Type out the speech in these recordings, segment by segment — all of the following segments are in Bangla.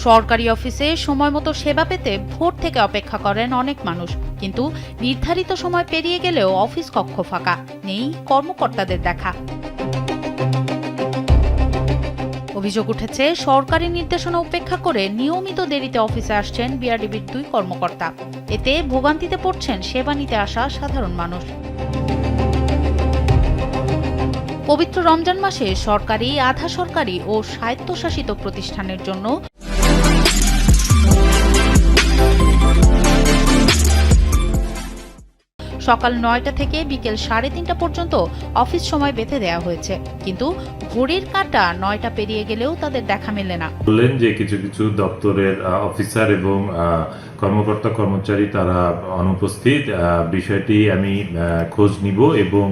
সরকারি অফিসে সময়মতো সেবা পেতে ভোর থেকে অপেক্ষা করেন অনেক মানুষ, কিন্তু নির্ধারিত সময় পেরিয়ে গেলেও অফিস কক্ষ ফাঁকা, নেই কর্মকর্তাদের দেখা। অভিযোগ উঠেছে, সরকারি নির্দেশনা উপেক্ষা করে নিয়মিত দেরিতে অফিসে আসছেন বিআরডিবির 2 কর্মকর্তা। এতে ভোগান্তিতে পড়ছেন সেবা নিতে আসা সাধারণ মানুষ। পবিত্র রমজান মাসে সরকারি, আধা সরকারি ও স্বায়ত্তশাসিত প্রতিষ্ঠানের জন্য সকাল 9টা থেকে বিকেল 3:30 পর্যন্ত অফিস সময় বেঁধে দেওয়া হয়েছে, কিন্তু ঘড়ির কাঁটা 9টা পেরিয়ে গেলেও তাদের দেখা মেলে না। বললেন যে কিছু কিছু দপ্তরের অফিসার এবং কর্মকর্তা কর্মচারী তারা অনুপস্থিত। বিষয়টি আমি খোঁজ নিব এবং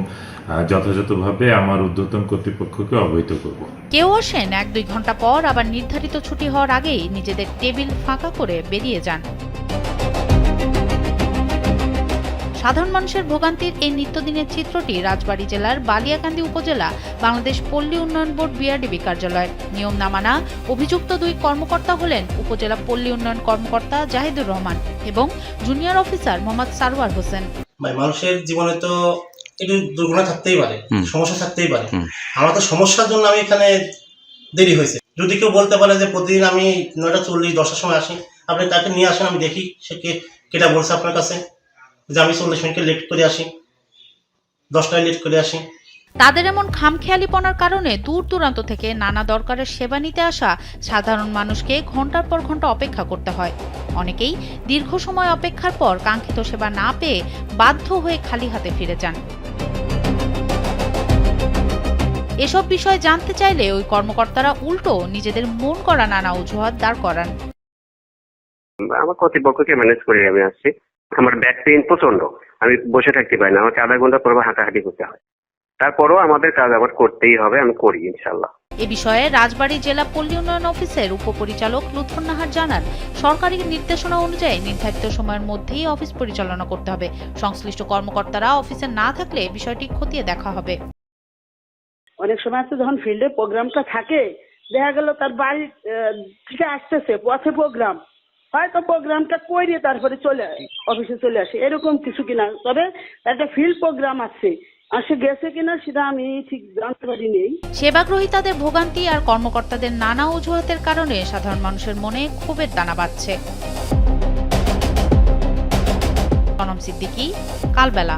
যথাযথভাবে আমার ঊর্ধ্বতন কর্তৃপক্ষকে অবহিত করব। কেউ আসেন 1-2 ঘন্টা পর, আবার নির্ধারিত ছুটি হওয়ার আগেই নিজেদের টেবিল ফাঁকা করে বেরিয়ে যান। সাধারণ মানুষের ভোগান্তির এই নিত্যদিনের চিত্রটি রাজবাড়ী জেলার বালিয়াকান্দি উপজেলা বাংলাদেশ পল্লী উন্নয়ন বোর্ড বিআরডিবি কার্যালয়ের। নিয়ম না মানা অভিযুক্ত 2 কর্মকর্তা হলেন উপজেলা পল্লী উন্নয়ন কর্মকর্তা জাহিদুর রহমান এবং জুনিয়র অফিসার মোহাম্মদ সারওয়ার হোসেন। মানুষের জীবনে তো একটু দুর্ঘটনা থাকতেই পারে, সমস্যা থাকতেই পারে। আমার তো সমস্যার জন্য আমি এখানে দেরি হয়েছে। যদি কেউ বলতে পারে যে প্রতিদিন আমি 9:40 10টার সময় আসি, আপনি তাকে নিয়ে আসেন, আমি দেখি সে কেটা বলছে আপনার কাছে যে আমি 40 মিনিট লেট করে আসি, 10টায় লেট করে আসি। তাদের এমন খামখেয়ালিপনার কারণে দূর দূরান্ত থেকে নানা দরকারের সেবা নিতে আসা সাধারণ মানুষকে ঘন্টার পর ঘন্টা অপেক্ষা করতে হয়। অনেকেই দীর্ঘ সময় অপেক্ষার পর কাঙ্ক্ষিত সেবা না পেয়ে বাধ্য হয়ে খালি হাতে ফিরে যান। এসব বিষয়ে জানতে চাইলে ওই কর্মকর্তারা উল্টো নিজেদের মন করা নানা অজুহাত দাঁড় করান। আমার কর্তৃপক্ষকে ম্যানেজ করে আমি আসছি। আমার ব্যাক পেইন প্রচন্ড, আমি বসে থাকতে পারি না, আমাকে আধা ঘন্টা পর হাঁটাহাঁটি করতে হয়। তারপরও আমাদের কাজ আমার করতেই হবে, আমি করি ইনশাল্লাহ। এ বিষয়ে রাজবাড়ী জেলা পল্লী উন্নয়ন অফিসের উপপরিচালক লুৎফর নাহার জানান, সরকারি নির্দেশনা অনুযায়ী নির্ধারিত সময়ের মধ্যেই অফিস পরিচালনা করতে হবে। সংশ্লিষ্ট কর্মকর্তারা অফিসে না থাকলে বিষয়টি খতিয়ে দেখা হবে। অনেক সময় আছে যখন ফিল্ডে প্রোগ্রামটা থাকে, দেখা গেল তার বাড়ি থেকে আসতেছে পথে প্রোগ্রাম, হয়তো প্রোগ্রামটা করে তারপরে অফিসে চলে আসে, এরকম কিছু কিনা। তবে একটা ফিল্ড প্রোগ্রাম আছে, আসে গেছে কিনা সেটা আমি ঠিক জানতে পারিনি। সেবাগ্রহীতাদের ভোগান্তি আর কর্মকর্তাদের নানা অজুহাতের কারণে সাধারণ মানুষের মনে ক্ষোভের দানা বাঁধছে। সনম সিদ্দিকী, কালবেলা।